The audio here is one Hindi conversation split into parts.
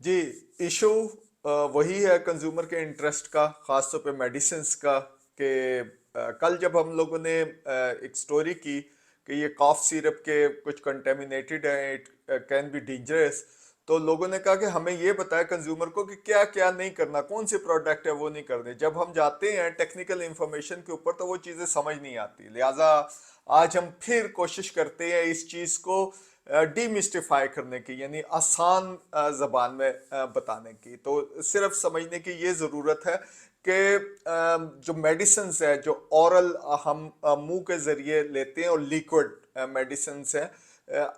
जी, इशू वही है कंज्यूमर के इंटरेस्ट का, खास तौर पे मेडिसिन्स का। कि कल जब हम लोगों ने एक स्टोरी की कि ये कॉफ सिरप के कुछ कंटेमिनेटेड है, इट कैन बी डेंजरस, तो लोगों ने कहा कि हमें ये बताया कंज्यूमर को कि क्या क्या नहीं करना, कौन से प्रोडक्ट है वो नहीं करने। जब हम जाते हैं टेक्निकल इंफॉर्मेशन के ऊपर तो वो चीज़ें समझ नहीं आती। लिहाजा आज हम फिर कोशिश करते हैं इस चीज़ को डीमिस्टिफाई करने की, यानी आसान जबान में बताने की। तो सिर्फ समझने की ये ज़रूरत है कि जो मेडिसिन है, जो औरल हम मुंह के ज़रिए लेते हैं और लिक्विड मेडिसिन है,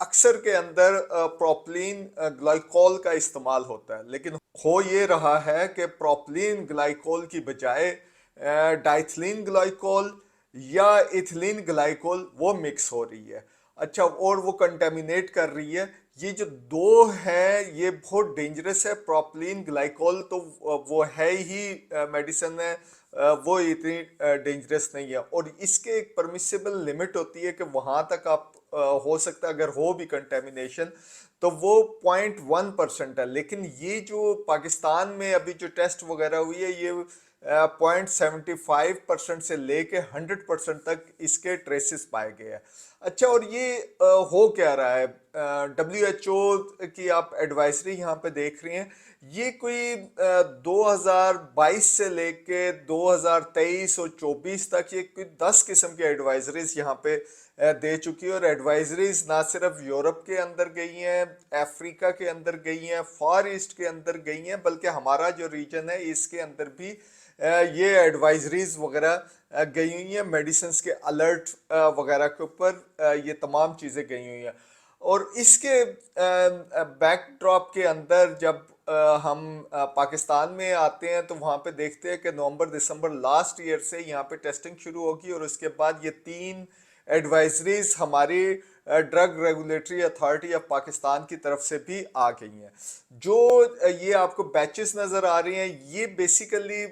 अक्सर के अंदर प्रोपलीन ग्लाइकोल का इस्तेमाल होता है। लेकिन हो ये रहा है कि प्रोपलीन ग्लाइकोल की बजाय डाइथिलीन ग्लाइकोल या इथिलीन ग्लाइकोल वो मिक्स हो रही है। अच्छा, और वो कंटेमिनेट कर रही है। ये जो दो है ये बहुत डेंजरस है। प्रोपलीन ग्लाइकोल तो वो है ही मेडिसिन है, वो इतनी डेंजरस नहीं है। और इसके एक परमिसिबल लिमिट होती है कि वहां तक आप हो सकता है अगर हो भी कंटेमिनेशन तो वो 0.1% है। लेकिन ये जो पाकिस्तान में अभी जो टेस्ट वगैरह हुई है ये 0.75% से लेके 100% तक इसके ट्रेसेस पाए गए हैं। अच्छा, और ये हो क्या रहा है? WHO की आप एडवाइजरी यहाँ पे देख रही हैं। ये कोई 2022 से लेके 2023 और 24 तक ये कोई 10 किस्म की एडवाइजरीज यहाँ पे दे चुकी है। और एडवाइजरीज ना सिर्फ यूरोप के अंदर गई हैं, अफ्रीका के अंदर गई हैं, फार ईस्ट के अंदर गई हैं, बल्कि हमारा जो रीजन है इसके अंदर भी ये एडवाइजरीज वगैरह गई हुई हैं। मेडिसिन के अलर्ट वगैरह के ऊपर ये तमाम चीज़ें गई हुई हैं। और इसके बैकड्रॉप के अंदर जब हम पाकिस्तान में आते हैं तो वहाँ पे देखते हैं कि नवंबर दिसंबर लास्ट ईयर से यहाँ पे टेस्टिंग शुरू होगी और उसके बाद ये 3 एडवाइजरीज हमारी drug regulatory authority of Pakistan की तरफ से भी आ गई हैं। जो ये आपको बैचेस नज़र आ रही हैं ये बेसिकली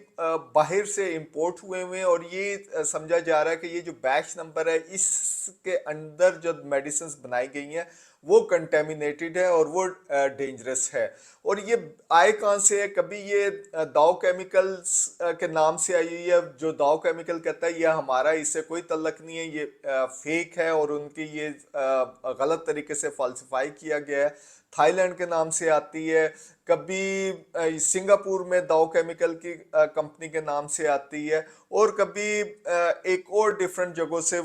बाहर से इंपोर्ट हुए हैं। और ये समझा जा रहा है कि ये जो बैच नंबर है इसके अंदर जो मेडिसिन बनाई गई हैं वो कंटेमिनेटेड है और वो डेंजरस है। और ये आए कहाँ से है? कभी ये दाव केमिकल्स के नाम से आई हुई है। जो दाव केमिकल कहता है ये हमारा, इससे कोई तल्लक नहीं है, ये फेक है और उनकी ये गलत तरीके से फॉल्सिफाई किया गया है। थाईलैंड के नाम से आती है, कभी सिंगापुर में दाव केमिकल की कंपनी के नाम से आती है, और कभी एक और डिफरेंट जगहों से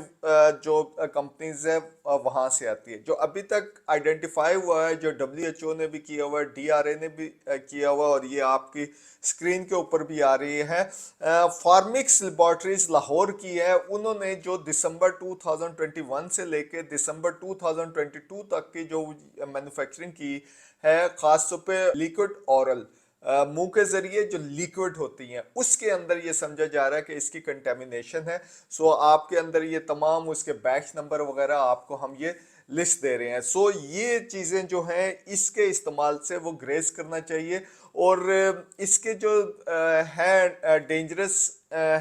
जो कंपनीज है वहां से आती है। जो अभी तक आइडेंटिफाई हुआ है, जो WHO ने भी किया हुआ है, DRA ने भी किया हुआ है, और ये आपकी स्क्रीन के ऊपर भी आ रही है, फार्मिक्स लेबोरेटरीज लाहौर की है। उन्होंने जो दिसंबर 2021 से लेके दिसंबर 2022 तक की जो मैन्युफैक्चरिंग की है, खास तौर पे लिक्विड औरल मुंह के जरिए जो लिक्विड होती हैं उसके अंदर ये समझा जा रहा है कि इसकी कंटेमिनेशन है। सो आपके अंदर ये तमाम उसके बैच नंबर वगैरह आपको हम ये लिस्ट दे रहे हैं। सो ये चीज़ें जो हैं इसके इस्तेमाल से वो ग्रेस करना चाहिए। और इसके जो है डेंजरस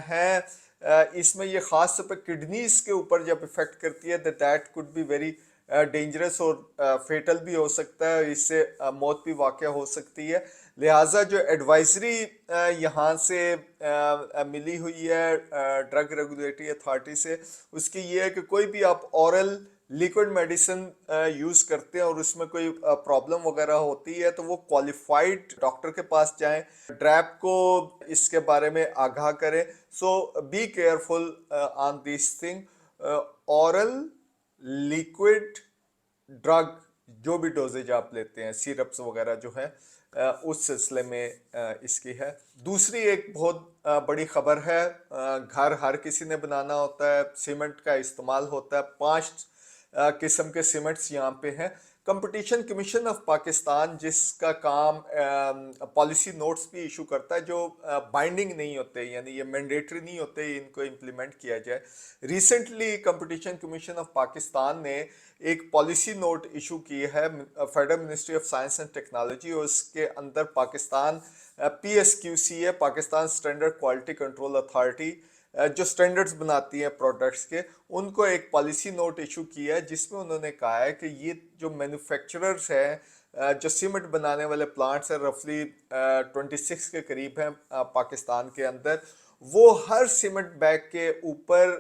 है, इसमें ये खास तौर पर किडनीज के ऊपर जब इफेक्ट करती है that could be very dangerous और फेटल भी हो सकता है। इससे मौत भी वाक़या हो सकती है। लिहाजा जो एडवाइजरी यहाँ से मिली हुई है ड्रग रेगुलेटरी अथॉरिटी से, उसकी ये है कि कोई भी आप औरल लिक्विड मेडिसिन यूज़ करते हैं और उसमें कोई प्रॉब्लम वगैरह होती है तो वो क्वालिफाइड डॉक्टर के पास जाएं, ड्रैप को इसके बारे में आगाह करें। So be careful on this thing. Oral liquid drug जो भी डोजेज आप लेते हैं, सिरप्स वगैरह जो है उस सिलसिले में इसकी है। दूसरी एक बहुत बड़ी खबर है, घर हर किसी ने बनाना होता है, सीमेंट का इस्तेमाल होता है। 5 किस्म के सीमेंट्स यहाँ पे हैं। कंपटीशन कमीशन ऑफ पाकिस्तान जिसका काम पॉलिसी नोट्स भी इशू करता है जो बाइंडिंग नहीं होते, यानी ये मैंडेटरी नहीं होते इनको इम्प्लीमेंट किया जाए। Recently competition commission of Pakistan ने एक पॉलिसी नोट इशू की है federal ministry of science and technology, और उसके अंदर पाकिस्तान PSQC है, Pakistan standard quality control authority, जो स्टैंडर्ड्स बनाती हैं प्रोडक्ट्स के, उनको एक पॉलिसी नोट इशू किया है जिसमें उन्होंने कहा है कि ये जो मैन्युफैक्चरर्स हैं, जो सीमेंट बनाने वाले प्लांट्स हैं, रफली 26 के करीब हैं पाकिस्तान के अंदर, वो हर सीमेंट बैग के ऊपर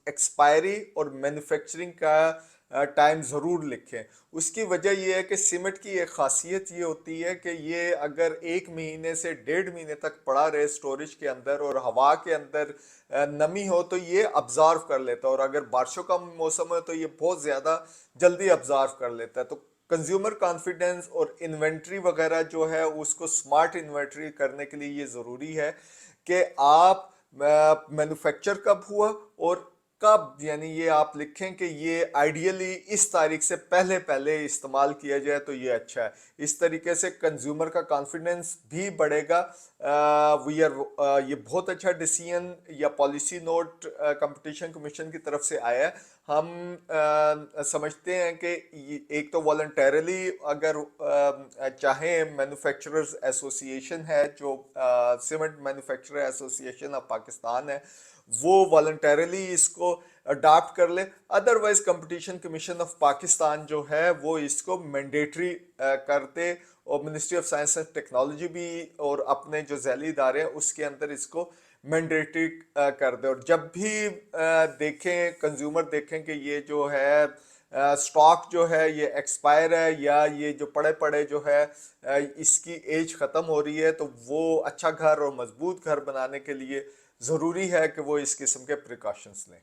एक्सपायरी और मैन्युफैक्चरिंग का टाइम ज़रूर लिखें। उसकी वजह यह है कि सीमेंट की एक खासियत ये होती है कि ये अगर 1 महीने से 1.5 महीने तक पड़ा रहे स्टोरेज के अंदर और हवा के अंदर नमी हो तो ये अब्जॉर्व कर लेता है, और अगर बारिशों का मौसम है तो ये बहुत ज़्यादा जल्दी अब्जॉर्व कर लेता है। तो कंज्यूमर कॉन्फिडेंस और इन्वेंट्री वगैरह जो है उसको स्मार्ट इन्वेंट्री करने के लिए ये ज़रूरी है कि आप मैन्युफैक्चर कब हुआ और कब, यानी ये आप लिखें कि ये आइडियली इस तारीख से पहले पहले इस्तेमाल किया जाए तो ये अच्छा है। इस तरीके से कंज्यूमर का कॉन्फिडेंस भी बढ़ेगा। वी आर ये बहुत अच्छा डिसीजन या पॉलिसी नोट कंपटीशन कमीशन की तरफ से आया है। हम समझते हैं कि एक तो वॉलंटरली अगर चाहें, मैन्युफैक्चरर्स एसोसिएशन है जो cement manufacturer association of Pakistan है, वो वॉलंटरली इसको अडॉप्ट कर ले। Otherwise competition commission of Pakistan जो है वो इसको मैंडेटरी कर दे, और ministry of science and technology भी और अपने जो झैली इदारे हैं उसके अंदर इसको मैंडेटरी कर दे। और जब भी देखें, कंज्यूमर देखें कि ये जो है स्टॉक जो है ये एक्सपायर है या ये जो पड़े पड़े जो है इसकी एज ख़त्म हो रही है, तो वो अच्छा घर और मजबूत घर बनाने के लिए ज़रूरी है कि वो इस किस्म के प्रिकॉशंस लें।